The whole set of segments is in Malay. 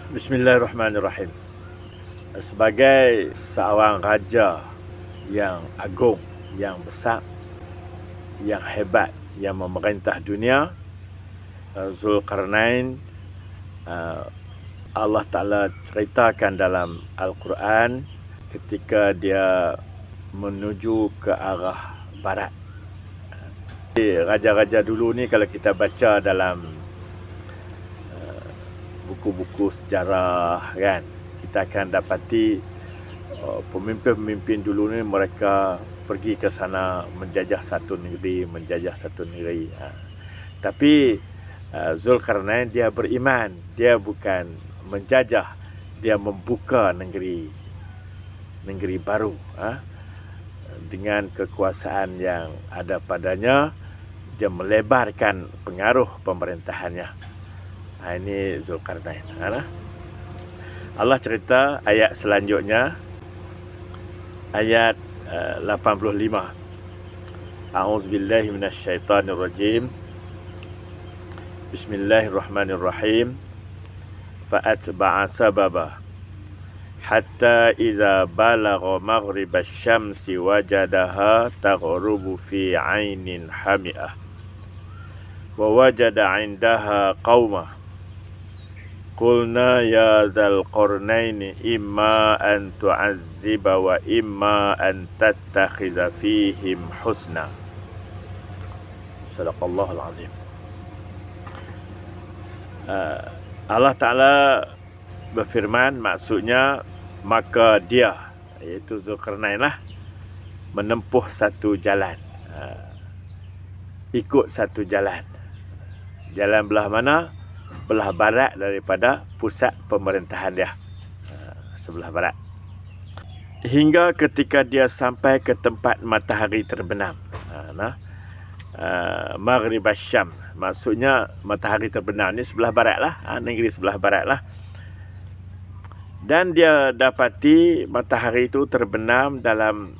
Bismillahirrahmanirrahim. Sebagai seorang raja yang agung, yang besar, yang hebat, yang memerintah dunia, Zulkarnain, Allah Ta'ala ceritakan dalam Al-Quran ketika dia menuju ke arah barat. Raja-raja dulu ni kalau kita baca dalam buku-buku sejarah kan, kita akan dapati pemimpin-pemimpin dulu ni mereka pergi ke sana menjajah satu negeri, Tapi Zulkarnain dia beriman, dia bukan menjajah, dia membuka negeri baru. Dengan kekuasaan yang ada padanya, dia melebarkan pengaruh pemerintahannya. Ini Zulkarnain. Allah cerita ayat selanjutnya, ayat 85. A'udzubillahi minasyaitonirrajim. Bismillahirrahmanirrahim. Fa'atba'a sababa hatta idza balagha maghribasy syamsi wajadaha taghrubu fi 'ainin hami'ah wa wajada 'indaha qauma qulna ya dzal qarnaini imma an tu'azziba wa imma an tattakhiza fihim husna. Sadaqallahul azim. Allah Ta'ala berfirman, maksudnya maka dia, iaitu Zulkarnain lah, menempuh satu jalan, ikut satu jalan. Jalan belah mana? Belah barat daripada pusat pemerintahan dia, sebelah barat. Hingga ketika dia sampai ke tempat matahari terbenam, Maghribasy Syam, maksudnya matahari terbenam ni sebelah barat lah, negeri sebelah barat lah. Dan dia dapati matahari itu terbenam dalam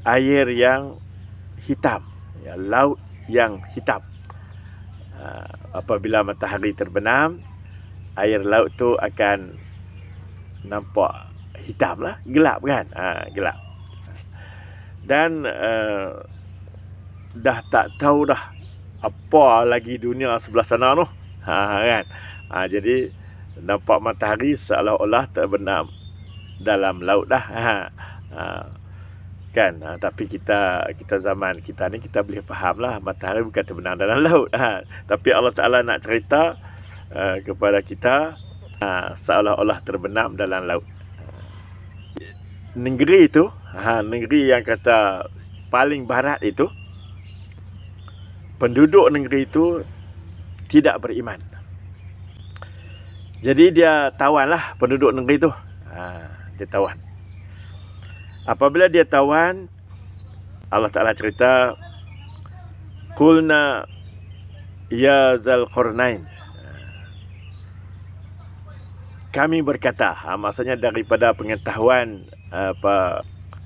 air yang hitam, laut yang hitam. Apabila matahari terbenam, air laut tu akan nampak hitam lah, gelap kan, gelap. Dan dah tak tahu dah apa lagi dunia sebelah sana tu, kan. Jadi nampak matahari seolah-olah terbenam dalam laut dah, kan. Tapi kita zaman kita ni kita boleh faham lah, matahari bukan terbenam dalam laut, tapi Allah Ta'ala nak cerita kepada kita seolah-olah terbenam dalam laut. Negeri itu, negeri yang kata paling barat itu, penduduk negeri itu tidak beriman. Jadi dia tawan lah penduduk negeri itu, dia tawan. Apabila dia tawan, Allah Ta'ala cerita, Qulna ya dzal qarnain, kami berkata, maksudnya daripada pengetahuan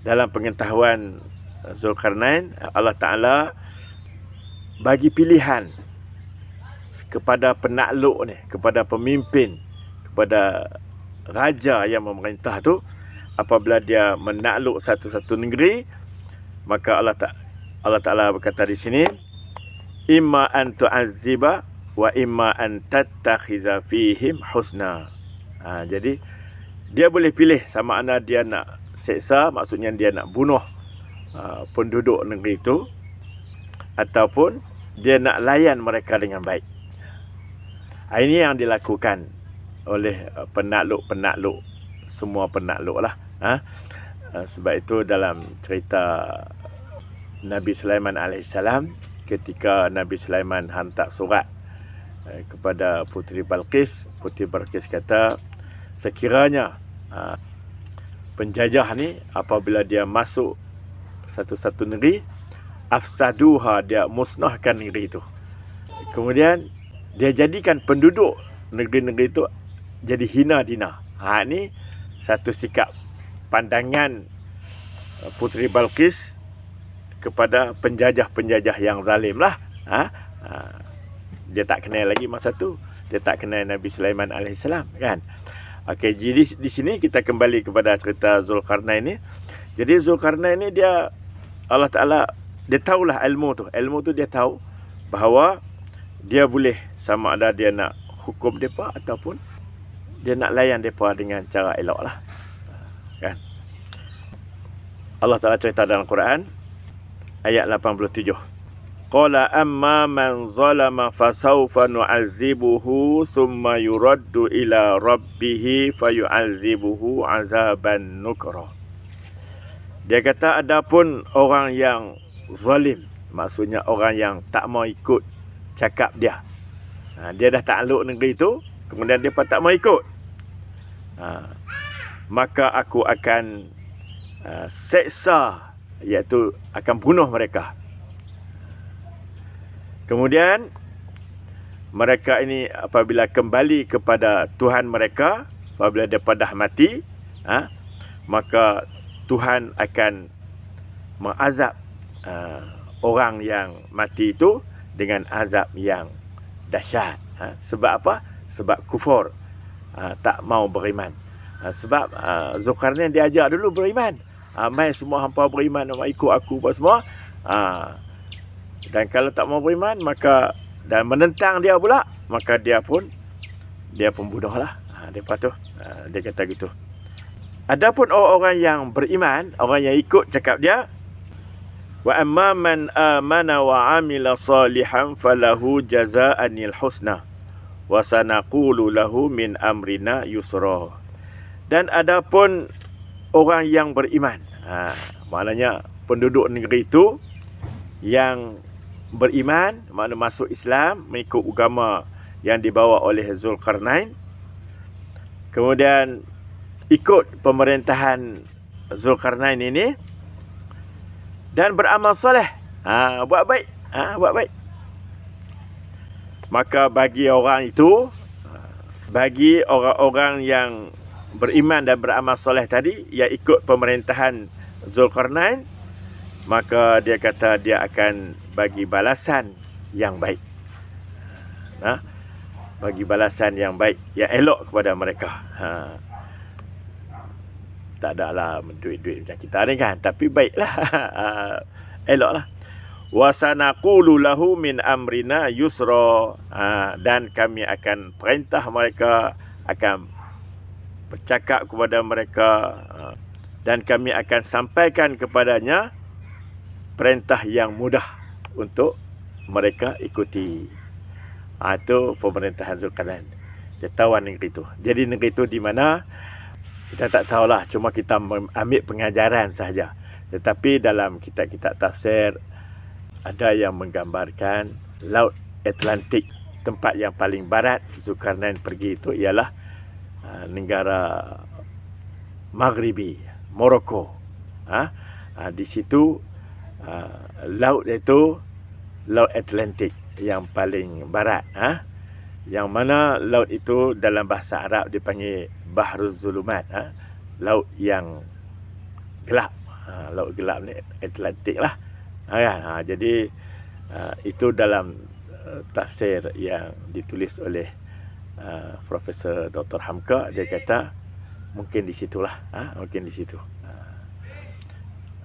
dalam pengetahuan Zulkarnain, Allah Ta'ala bagi pilihan kepada penakluk ni, kepada pemimpin, kepada raja yang memerintah tu. Apabila dia menakluk satu-satu negeri, maka Allah Ta'ala berkata di sini, imma an tu'azziba wa imma an tattakhiza fihim husna. Jadi dia boleh pilih sama ada dia nak seksa, maksudnya dia nak bunuh penduduk negeri itu, ataupun dia nak layan mereka dengan baik. Ini yang dilakukan oleh penakluk-penakluk, semua penakluk lah. Sebab itu dalam cerita Nabi Sulaiman AS, ketika Nabi Sulaiman hantar surat kepada Puteri Balqis, Puteri Balqis kata, sekiranya penjajah ni apabila dia masuk satu-satu negeri, afsaduha, dia musnahkan negeri itu. Kemudian dia jadikan penduduk negeri-negeri itu jadi hina dina. Ni satu sikap pandangan Puteri Balqis kepada penjajah-penjajah yang zalim lah. Dia tak kenal lagi masa tu. Dia tak kenal Nabi Sulaiman alaihissalam, kan? Okey, jadi di sini kita kembali kepada cerita Zulkarnain ni. Jadi Zulkarnain ni dia, Allah Ta'ala, dia tahulah ilmu tu. Ilmu tu dia tahu bahawa dia boleh sama ada dia nak hukum mereka ataupun dia nak layan mereka dengan cara elok lah. Kan? Allah Ta'ala cerita dalam Quran ayat 87. Qala amma man zalama fasawfa nu'adzibuhu thumma yuraddu ila rabbih fayu'adzibuhu 'azaban nukra. Dia kata adapun orang yang zalim, maksudnya orang yang tak mau ikut cakap dia. Dia dah takluk negeri itu, kemudian dia pun tak mau ikut. Maka aku akan seksa, iaitu akan bunuh mereka. Kemudian mereka ini apabila kembali kepada Tuhan mereka, apabila mereka dah mati, maka Tuhan akan mengazab orang yang mati itu dengan azab yang dahsyat. Sebab apa? Sebab kufur, tak mau beriman. Sebab Zulkarnain dia ajak dulu beriman. Mai semua hampa beriman, nak ikut aku apa semua. Dan kalau tak mau beriman, maka dan menentang dia pula, maka dia pun bunuhlah. Lepas tu dia kata gitu. Adapun orang-orang yang beriman, orang yang ikut cakap dia, wa amma man amana wa amila salihan falahu jazaa'anil husna wa sanaqulu lahu min amrina yusra. Dan adapun orang yang beriman, maknanya penduduk negeri itu yang beriman, makna masuk Islam, mengikut agama yang dibawa oleh Zulkarnain, kemudian ikut pemerintahan Zulkarnain ini dan beramal soleh, buat baik, buat baik. Maka bagi orang itu, bagi orang-orang yang beriman dan beramal soleh tadi, yang ikut pemerintahan Zulkarnain, maka dia kata dia akan bagi balasan yang baik. Bagi balasan yang baik, yang elok kepada mereka. Tak ada lah duit-duit macam kita ni kan, tapi baiklah. Eloklah. Wa sanaqulu lahu min amrina yusra. Dan kami akan perintah mereka, akan bercakap kepada mereka, dan kami akan sampaikan kepadanya perintah yang mudah untuk mereka ikuti. Itu pemerintahan Zulkarnain. Dia tawan negeri itu. Jadi negeri itu di mana kita tak tahulah, cuma kita ambil pengajaran sahaja. Tetapi dalam kitab-kitab tafsir ada yang menggambarkan Laut Atlantik, tempat yang paling barat Zulkarnain pergi itu ialah negara Maghribi, Morocco. Di situ laut itu Laut Atlantik yang paling barat. Yang mana laut itu dalam bahasa Arab dipanggil Bahrul Zulumat, laut yang gelap. Laut gelap ni Atlantik lah. Jadi itu dalam tafsir yang ditulis oleh Profesor Dr. Hamka. Dia kata mungkin di situlah, mungkin di situ.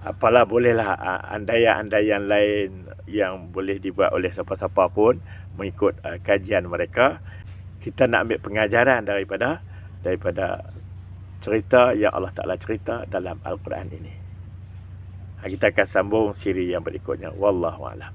Apalah, bolehlah andaian-andaian lain yang boleh dibuat oleh siapa-siapa pun mengikut kajian mereka. Kita nak ambil pengajaran daripada cerita yang Allah Ta'ala cerita dalam Al-Quran ini. Kita akan sambung siri yang berikutnya. Wallahu a'lam.